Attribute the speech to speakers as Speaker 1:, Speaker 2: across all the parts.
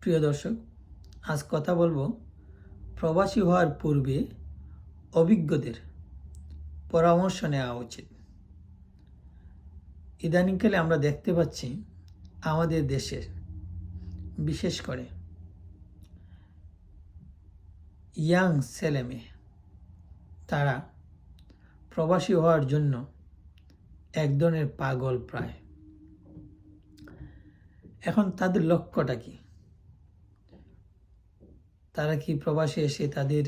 Speaker 1: প্রিয় দর্শক, আজ কথা বলবো প্রবাসী হওয়ার পূর্বে অভিজ্ঞদের পরামর্শ নেওয়া উচিত। ইদানিংকালে আমরা দেখতে পাচ্ছি আমাদের দেশের বিশেষ করে ইয়াং ছেলেমেয়ে তারা প্রবাসী হওয়ার জন্য এক ধরনের পাগল প্রায়। এখন তাদের লক্ষ্যটা কি? তারা কি প্রবাসে এসে তাদের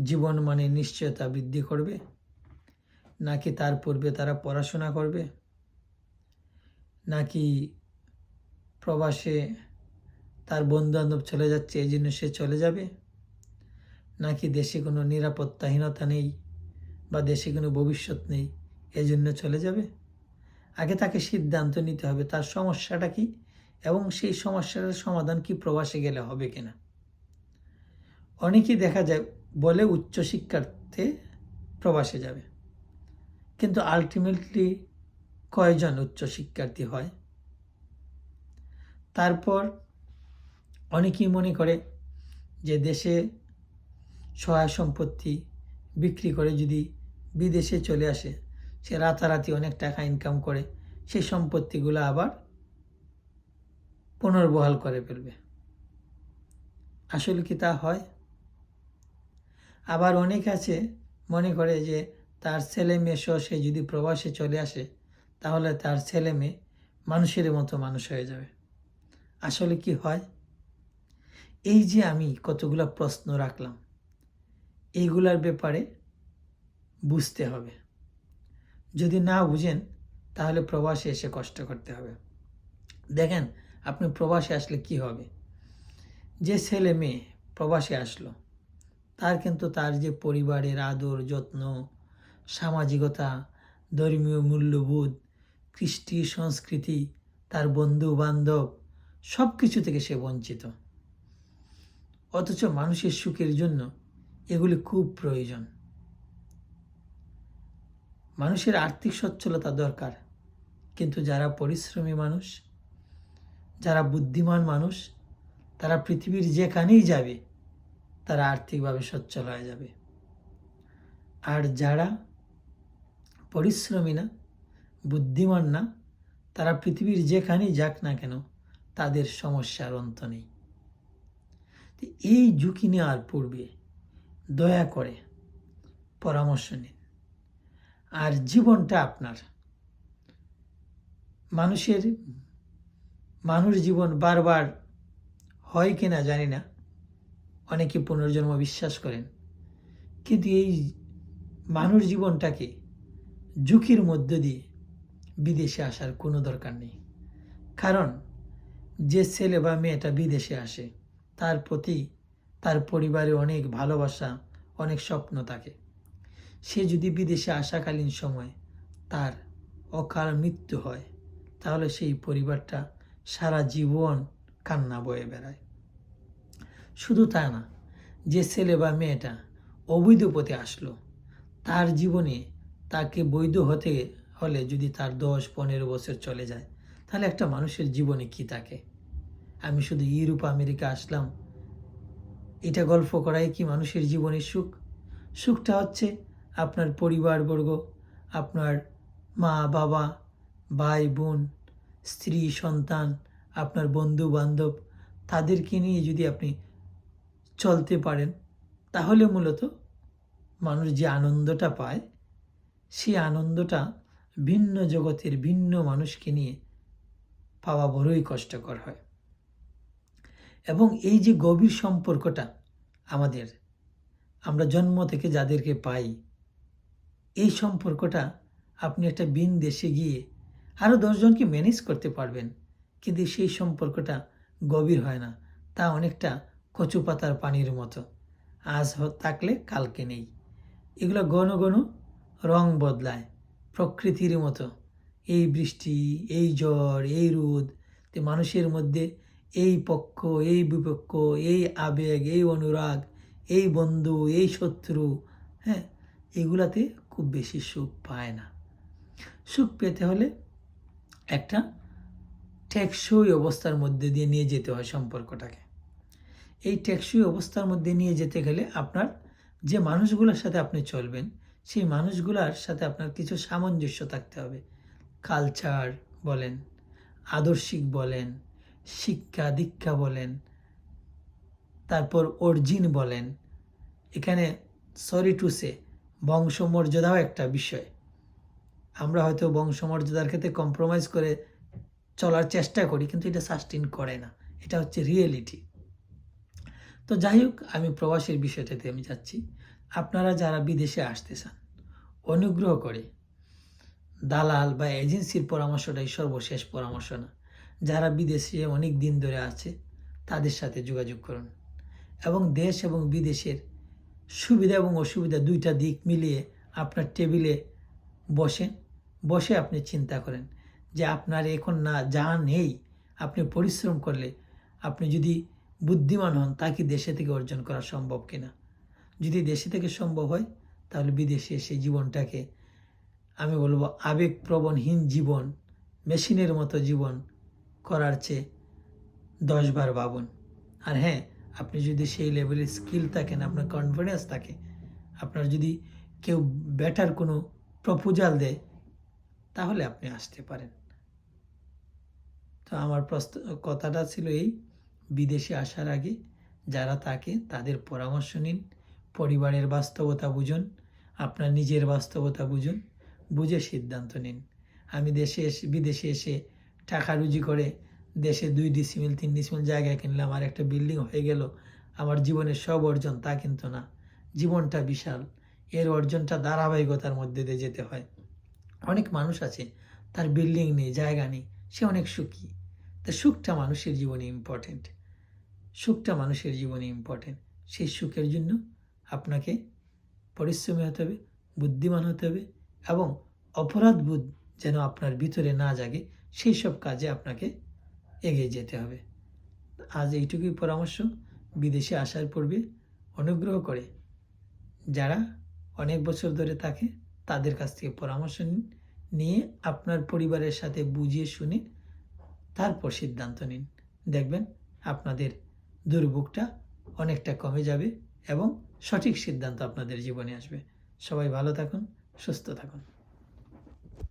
Speaker 1: জীবন মানে নিশ্চয়তা বৃদ্ধি করবে, নাকি তার পূর্বে তারা পড়াশোনা করবে, নাকি প্রবাসে তার বন্ধুবান্ধব চলে যাচ্ছে এই জন্য সে চলে যাবে, নাকি দেশে কোনো নিরাপত্তাহীনতা নেই বা দেশে কোনো ভবিষ্যৎ নেই এই জন্য চলে যাবে? আগে তাকে সিদ্ধান্ত নিতে হবে তার সমস্যাটা কি এবং সেই সমস্যাটার সমাধান কি প্রবাসে গেলে হবে কিনা। অনেকেই দেখা যায় বলে উচ্চশিক্ষার্থে প্রবাসে যাবে, কিন্তু আলটিমেটলি কয়জন উচ্চশিক্ষার্থী হয়? তারপর অনেকেই মনে করে যে দেশে সহায় সম্পত্তি বিক্রি করে যদি বিদেশে চলে আসে, সে রাতারাতি অনেক টাকা ইনকাম করে সেই সম্পত্তিগুলো আবার পুনর্বহাল করে ফেলবে। আসলে কি তা হয়? আবার অনেক আছে মনে করে যে তার ছেলে মেয়ে সহ সে যদি প্রবাসে চলে আসে তাহলে তার ছেলে মেয়ে মানুষের মতো মানুষ হয়ে যাবে। আসলে কি হয়? এই যে আমি কতগুলো প্রশ্ন রাখলাম, এইগুলার ব্যাপারে বুঝতে হবে। যদি না বুঝেন তাহলে প্রবাসে এসে কষ্ট করতে হবে। দেখেন, আপনি প্রবাসে আসলে কি হবে? যে ছেলে মেয়ে প্রবাসে আসলো তার কিন্তু তার যে পরিবারের আদর যত্ন, সামাজিকতা, ধর্মীয় মূল্যবোধ, কৃষ্টি সংস্কৃতি, তার বন্ধু বান্ধব সব কিছু থেকে সে বঞ্চিত। অথচ মানুষের সুখের জন্য এগুলি খুব প্রয়োজন। মানুষের আর্থিক সচ্ছলতা দরকার, কিন্তু যারা পরিশ্রমী মানুষ, যারা বুদ্ধিমান মানুষ, তারা পৃথিবীর যেখানেই যাবে তারা আর্থিকভাবে সচ্ছল হয়ে যাবে। আর যারা পরিশ্রমী না, বুদ্ধিমান না, তারা পৃথিবীর যেখানেই যাক না কেন তাদের সমস্যার অন্ত নেই। এই ঝুঁকি নেওয়ার পূর্বে দয়া করে পরামর্শ নিন। আর জীবনটা আপনার। মানুষ জীবন বারবার হয় কিনা জানি না, অনেকে পুনর্জন্ম বিশ্বাস করেন, কিন্তু এই মানুষ জীবনটাকে ঝুঁকির মধ্য দিয়ে বিদেশে আসার কোনো দরকার নেই। কারণ যে ছেলে বা মেয়েটা বিদেশে আসে তার প্রতি তার পরিবারে অনেক ভালোবাসা, অনেক স্বপ্ন থাকে। সে যদি বিদেশে আসাকালীন সময় তার অকাল মৃত্যু হয় তাহলে সেই পরিবারটা সারা জীবন কান্না বয়ে বেড়ায়। শুধু তা না, যে ছেলে বা মেয়েটা অবৈধ পথে আসলো তার জীবনে তাকে বৈধ হতে হলে যদি তার 10-15 বছর চলে যায় তাহলে একটা মানুষের জীবনে কি থাকে? আমি শুধু ইউরোপ আমেরিকা আসলাম এটা গল্প করাই কি মানুষের জীবনের সুখ? সুখটা হচ্ছে আপনার পরিবারবর্গ, আপনার মা বাবা, ভাই বোন, স্ত্রী সন্তান, আপনার বন্ধু বান্ধব, তাদেরকে নিয়ে যদি আপনি চলতে পারেন তাহলে মূলত মানুষ যে আনন্দটা পায় সেই আনন্দটা ভিন্ন জগতের ভিন্ন মানুষকে নিয়ে পাওয়া বড়ই কষ্টকর হয়। এবং এই যে গভীর সম্পর্কটা আমরা জন্ম থেকে যাদেরকে পাই, এই সম্পর্কটা আপনি একটা ভিন দেশে গিয়ে আরও 10 জনকে ম্যানেজ করতে পারবেন, কিন্তু সেই সম্পর্কটা গভীর হয় না। তা অনেকটা কচু পাতার পানির মতো, আজ থাকলে কালকে নেই। এগুলো ঘন ঘন রং বদলায় প্রকৃতির মতো। এই বৃষ্টি, এই ঝড়, এই রোদ, মানুষের মধ্যে এই পক্ষ, এই বিপক্ষ, এই আবেগ, এই অনুরাগ, এই বন্ধু, এই শত্রু, এগুলাতে খুব বেশি সুখ পায় না। সুখ পেতে হলে একটা টেকসই অবস্থার মধ্যে দিয়ে নিয়ে যেতে হয় সম্পর্কটাকে। এই টেকসই অবস্থার মধ্যে নিয়ে যেতে গেলে আপনার যে মানুষগুলোর সাথে আপনি চলবেন সেই মানুষগুলোর সাথে আপনার কিছু সামঞ্জস্য থাকতে হবে। কালচার বলেন, আদর্শিক বলেন, শিক্ষা দীক্ষা বলেন, তারপর অর্জিন বলেন, এখানে সরি টু সে বংশমর্যাদাও একটা বিষয়। আমরা হয়তো বংশমর্যাদার ক্ষেত্রে কম্প্রোমাইজ করে চলার চেষ্টা করি, কিন্তু এটা সাস্টেইন করে না, এটা হচ্ছে রিয়েলিটি। তো যাই হোক, আমি প্রবাসের বিষয়টাতে আমি যাচ্ছি। আপনারা যারা বিদেশে আসতে চান, অনুগ্রহ করে দালাল বা এজেন্সির পরামর্শটাই সর্বশেষ পরামর্শ না। যারা বিদেশে অনেক দিন ধরে আছে তাদের সাথে যোগাযোগ করুন এবং দেশ এবং বিদেশের সুবিধা এবং অসুবিধা দুইটা দিক মিলিয়ে আপনার টেবিলে বসে আপনি চিন্তা করেন যে আপনার এখন না যা নেই, আপনি পরিশ্রম করলে, আপনি যদি বুদ্ধিমান হন, তা কি দেশে থেকে অর্জন করা সম্ভব কিনা। যদি দেশে থেকে সম্ভব হয়, তাহলে বিদেশে সেই জীবনটাকে আমি বলবো আবেগপ্রবণহীন জীবন, মেশিনের মতো জীবন করার চেয়ে 10 বার ভাবুন। আর হ্যাঁ, আপনি যদি সেই লেভেলের স্কিল থাকেন, আপনার কনফিডেন্স থাকে, আপনার যদি কেউ বেটার কোনো প্রপোজাল দেয়, তাহলে আপনি আসতে পারেন। তো আমার কথাটা ছিল এই, বিদেশে আসার আগে যারা থাকে তাদের পরামর্শ নিন, পরিবারের বাস্তবতা বুঝুন, আপনার নিজের বাস্তবতা বুঝুন, বুঝে সিদ্ধান্ত নিন। আমি বিদেশে এসে টাকা রুজি করে দেশে 2 ডিসিমিল 3 ডিসিমিল জায়গায় কিনলাম, আর একটা বিল্ডিং হয়ে গেল আমার জীবনের সব অর্জন, তা কিন্তু না। জীবনটা বিশাল, এর অর্জনটা ধারাবাহিকতার মধ্যে দিয়ে যেতে হয়। অনেক মানুষ আছে তার বিল্ডিং নেই, জায়গা নেই, সে অনেক সুখী। তা সুখটা মানুষের জীবনে ইম্পর্টেন্ট, সেই সুখের জন্য আপনাকে পরিশ্রমী হতে হবে, বুদ্ধিমান হতে হবে এবং অপরাধবোধ যেন আপনার ভিতরে না জাগে, সেই সব কাজে আপনাকে এগিয়ে যেতে হবে। আজ এইটুকুই পরামর্শ। বিদেশে আসার পূর্বে অনুগ্রহ করে যারা অনেক বছর ধরে থাকে তাদের কাছ থেকে পরামর্শ নিয়ে আপনার পরিবারের সাথে বুঝিয়ে শুনে তারপর সিদ্ধান্ত নিন। দেখবেন আপনাদের দুর্ভোগটা অনেকটা কমে যাবে এবং সঠিক সিদ্ধান্ত আপনাদের জীবনে আসবে। সবাই ভালো থাকুন, সুস্থ থাকুন।